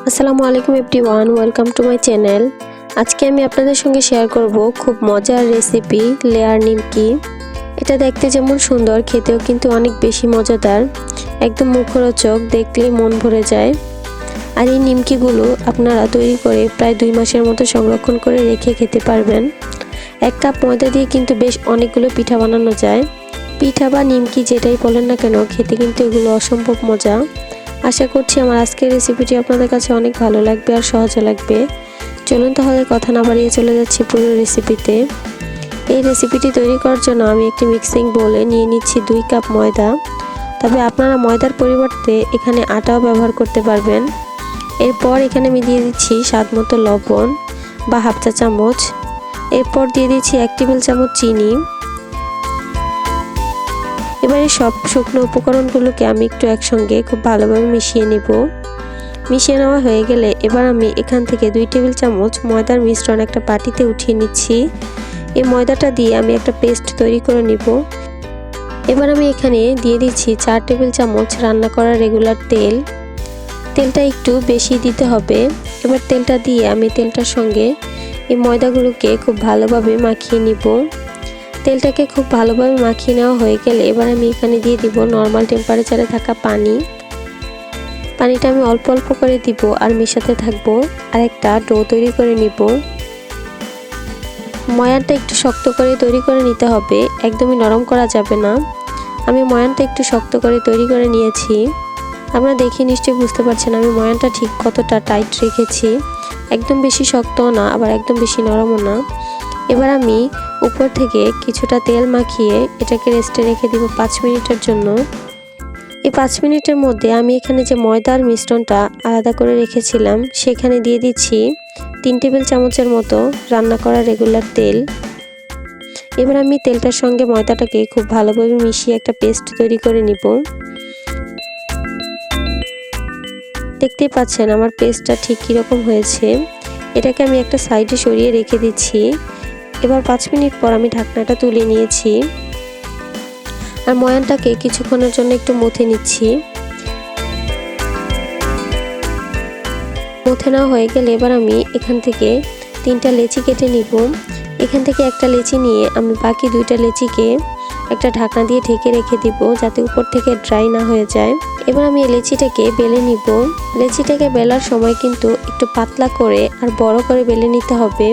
আসসালামু আলাইকুম everyone, welcome to my channel. আজকে আমি আপনাদের সঙ্গে শেয়ার করব খুব মজার রেসিপি লেয়ার নিমকি। এটা দেখতে যেমন সুন্দর, খেতেও কিন্তু অনেক বেশি মজাদার, একদম মুখরোচক, দেখলেই মন ভরে যায়। আর এই নিমকিগুলো আপনারা তৈরি করে প্রায় 2 মাসের মতো সংরক্ষণ করে রেখে খেতে পারবেন। 1 কাপ ময়দা দিয়ে কিন্তু বেশ অনেকগুলো পিঠা বানানো যায়। পিঠা বা নিমকি যেটাই বলেন না কেন, খেতে কিন্তু এগুলো অসম্ভব মজা। আশা করছি আমার আজকের রেসিপিটি আপনাদের কাছে অনেক ভালো লাগবে আর সহজে লাগবে। চলুন তাহলে কথা না বাড়িয়ে চলে যাচ্ছি পুরো রেসিপিতে। এই রেসিপিটি তৈরি করার জন্য আমি একটি মিক্সিং বোলে নিয়ে নিচ্ছি 2 কাপ ময়দা। তবে আপনারা ময়দার পরিবর্তে এখানে আটাও ব্যবহার করতে পারবেন। এরপর এখানে আমি দিয়ে দিচ্ছি স্বাদ মতো লবণ বা হাফ চা চামচ। এরপর দিয়ে দিচ্ছি 1 টেবিল চামচ চিনি। এবারে সব শুকনো উপকরণগুলোকে আমি একটু একসঙ্গে খুব ভালোভাবে মিশিয়ে নেব। মিশিয়ে নেওয়া হয়ে গেলে এবার আমি এখান থেকে 2 টেবিল চামচ ময়দার মিশ্রণ একটা বাটিতে উঠিয়ে নিচ্ছি। এই ময়দাটা দিয়ে আমি একটা পেস্ট তৈরি করে নিব। এবার আমি এখানে দিয়ে দিচ্ছি 4 টেবিল চামচ রান্না করা রেগুলার তেল। তেলটা একটু বেশি দিতে হবে। এবার তেলটা দিয়ে আমি তেলটার সঙ্গে এই ময়দাগুলোকে খুব ভালোভাবে মাখিয়ে নিব। তেলটাকে খুব ভালোভাবে মাখিয়ে নেওয়া হয়ে গেলে এবার আমি এখানে দিয়ে দিব নর্মাল টেম্পারেচারে থাকা পানি। পানিটা আমি অল্প অল্প করে দিব আর মেশাতে থাকবো আর একটা ডো তৈরি করে নিব। ময়ানটা একটু শক্ত করে তৈরি করে নিতে হবে, একদমই নরম করা যাবে না। আমি ময়ানটা একটু শক্ত করে তৈরি করে নিয়েছি। আপনারা দেখে নিশ্চয়ই বুঝতে পারছেন আমি ময়ানটা ঠিক কতটা টাইট রেখেছি। একদম বেশি শক্তও না, আবার একদম বেশি নরমও না। এবার আমি উপর থেকে কিছুটা তেল মাখিয়ে এটাকে রেস্টে রেখে দিব 5 মিনিটের জন্য। এই 5 মিনিটের মধ্যে আমি এখানে যে ময়দার মিশ্রণটা আলাদা করে রেখেছিলাম সেখানে দিয়ে দিচ্ছি 3 টেবিল চামচের মতো রান্না করা রেগুলার তেল। এবার আমি তেলটার সঙ্গে ময়দাটাকে খুব ভালোভাবে মিশিয়ে একটা পেস্ট তৈরি করে নিব। দেখতেই পাচ্ছেন আমার পেস্টটা ঠিক কীরকম হয়েছে। এটাকে আমি একটা সাইডে সরিয়ে রেখে দিচ্ছি। এবার 5 মিনিট পর আমি ঢাকনাটা তুলে নিয়েছি আর ময়ানটাকে কিছুক্ষণের জন্য একটু মথে নিচ্ছি। মথে নেওয়া হয়ে গেলে এবার আমি এখান থেকে 3টা লেচি কেটে নিব। এখান থেকে একটা লেচি নিয়ে আমি বাকি 2টা লেচিকে একটা ঢাকনা দিয়ে ঢেকে রেখে দিব যাতে উপর থেকে ড্রাই না হয়ে যায়। এবার আমি এই লেচিটাকে বেলে নিব। লেচিটাকে বেলার সময় কিন্তু একটু পাতলা করে আর বড় করে বেলে নিতে হবে।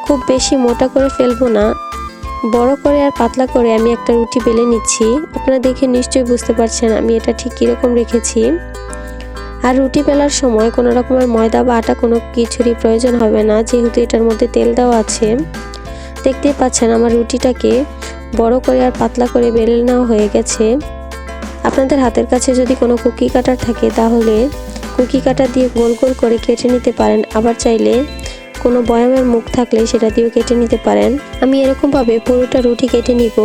খুব বেশি মোটা করে ফেলবো না, বড় করে আর পাতলা করে আমি একটা রুটি বেলে নিচ্ছি। আপনারা দেখে নিশ্চয়ই বুঝতে পারছেন আমি এটা ঠিক কীরকম রেখেছি। আর রুটি বেলার সময় কোনো রকমের ময়দা বা আটা কোনো কিছুরই প্রয়োজন হবে না, যেহেতু এটার মধ্যে তেল দেওয়া আছে। দেখতেই পাচ্ছেন আমার রুটিটাকে বড় করে আর পাতলা করে বেলে নেওয়া হয়ে গেছে। আপনাদের হাতের কাছে যদি কোনো কুকি কাটার থাকে তাহলে কুকি কাটার দিয়ে গোল গোল করে কেটে নিতে পারেন, আবার চাইলে কোনো বয়ামের মুখ থাকলে সেটা দিয়েও কেটে নিতে পারেন। আমি এরকমভাবে পুরোটা রুটি কেটে নিব।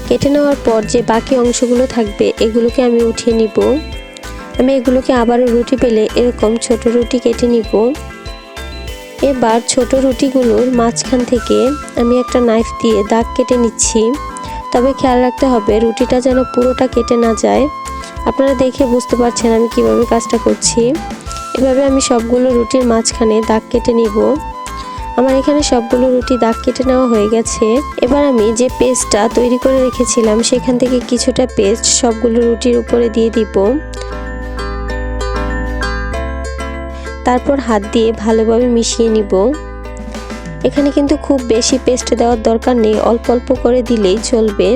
কেটে নেওয়ার পর যে বাকি অংশগুলো থাকবে এগুলোকে আমি উঠিয়ে নিব। আমি এগুলোকে আবারও রুটি পেলে এরকম ছোট রুটি কেটে নিব। এবার ছোট রুটিগুলোর মাঝখান থেকে আমি একটা নাইফ দিয়ে দাগ কেটে নিচ্ছি। তবে খেয়াল রাখতে হবে রুটিটা যেন পুরোটা কেটে না যায়। আপনারা দেখে বুঝতে পারছেন আমি কিভাবে কাজটা করছি। এভাবে আমি সবগুলো রুটির মাঝখানে দাগ কেটে নিব। আমার এখানে সবগুলো রুটি দাগ কেটে নেওয়া হয়ে গেছে। এবার আমি যে পেস্টটা তৈরি করে রেখেছিলাম সেখান থেকে কিছুটা পেস্ট সবগুলো রুটির উপরে দিয়ে দিব। তারপর হাত দিয়ে ভালোভাবে মিশিয়ে নিব। এখানে কিন্তু খুব বেশি পেস্ট দেওয়ার দরকার নেই, অল্প অল্প করে দিলেই চলবে।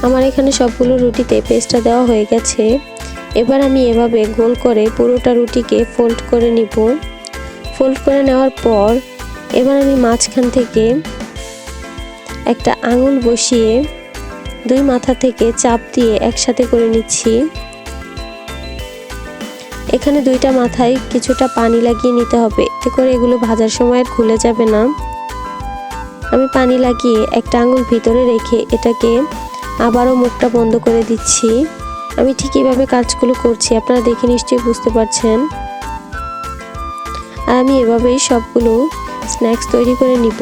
আমার এখানে সবগুলো রুটিতে পেস্টটা দেওয়া হয়ে গেছে। এবার আমি এভাবে গোল করে পুরোটা রুটিকে ফোল্ড করে নিব। ফোল্ড করে নেওয়ার পর এবার আমি মাঝখান থেকে একটা আঙুল বসিয়ে 2 মাথা থেকে চাপ দিয়ে একসাথে করে নিচ্ছি। এখানে 2টা মাথায় কিছুটা পানি লাগিয়ে নিতে হবে, এতে করে এগুলো ভাজার সময় আর খুলে যাবে না। আমি পানি লাগিয়ে একটা আঙুল ভিতরে রেখে এটাকে আবারও মুখটা বন্ধ করে দিচ্ছি। আমি ঠিক এইভাবে কাজগুলো করছি, আপনারা দেখে নিশ্চয়ই বুঝতে পারছেন। আর আমি এভাবেই সবগুলো স্ন্যাক্স তৈরি করে নিব।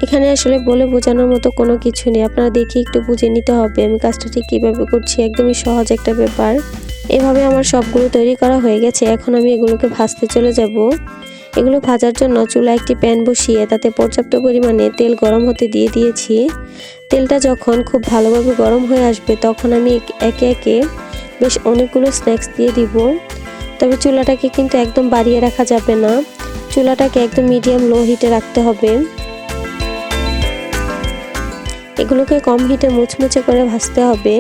এখানে আসলে বলে বোঝানোর মতো কোনো কিছু নেই, আপনারা দেখে একটু বুঝে নিতে হবে আমি কাজটা ঠিক কীভাবে করছি। একদমই সহজ একটা ব্যাপার। এভাবে আমার সবগুলো তৈরি করা হয়ে গেছে। এখন আমি এগুলোকে ভাজতে চলে যাব। এগুলো ভাজার জন্য চুলায় একটি প্যান বসিয়ে তাতে পর্যাপ্ত পরিমাণে তেল গরম হতে দিয়ে দিয়েছি। তেলটা যখন খুব ভালোভাবে গরম হয়ে আসবে তখন আমি একে একে বেশ অনেকগুলো স্ন্যাক্স দিয়ে দিব। তবে চুলাটাকে কিন্তু একদম বাড়িয়ে রাখা যাবে না, চুলাটাকে একদম মিডিয়াম লো হিটে রাখতে হবে। এগুলোকে কম হিটে মুচমুচে করে ভাজতে হবে।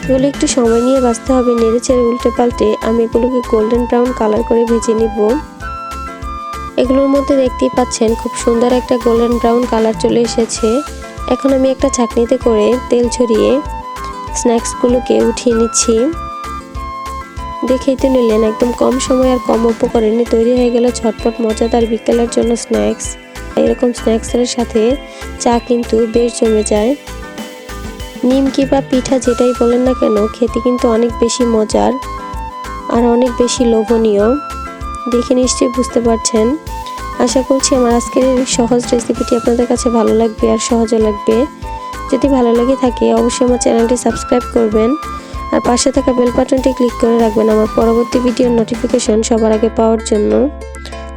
এগুলো একটু সময় নিয়ে ভাজতে হবে, নেড়েচেড়ে উল্টে পাল্টে আমি এগুলোকে গোল্ডেন ব্রাউন কালার করে ভেজে নিব। এগুলোর মধ্যে দেখতেই পাচ্ছেন খুব সুন্দর একটা গোল্ডেন ব্রাউন কালার চলে এসেছে। এখন আমি একটা ছাঁকনিতে করে তেল ছড়িয়ে স্ন্যাক্সগুলোকে উঠিয়ে নিচ্ছি। দেখেই তো নিলেন, একদম কম সময় আর কম উপকরণে তৈরি হয়ে গেল ঝটপট মজাদার বিকেলের জন্য স্ন্যাক্স। এরকম স্ন্যাক্সের সাথে চা কিন্তু বেশ জমে যায়। নিমকি বা পিঠা যেটাই বলেন না কেন, খেতে কিন্তু অনেক বেশি মজার আর অনেক বেশি লোভনীয়। দেখে নিশ্চয়ই বুঝতে পারছেন। আশা করছি আমার আজকের এই সহজ রেসিপিটি আপনাদের কাছে ভালো লাগবে আর সহজও লাগবে। যদি ভালো লাগে থাকে অবশ্যই আমার চ্যানেলটি সাবস্ক্রাইব করবেন আর পাশে থাকা বেল বাটনটি ক্লিক করে রাখবেন আমার পরবর্তী ভিডিওর নোটিফিকেশন সবার আগে পাওয়ার জন্য।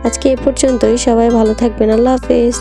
আজকে এ পর্যন্তই, সবাই ভালো থাকবেন। আল্লাহ হাফেজ।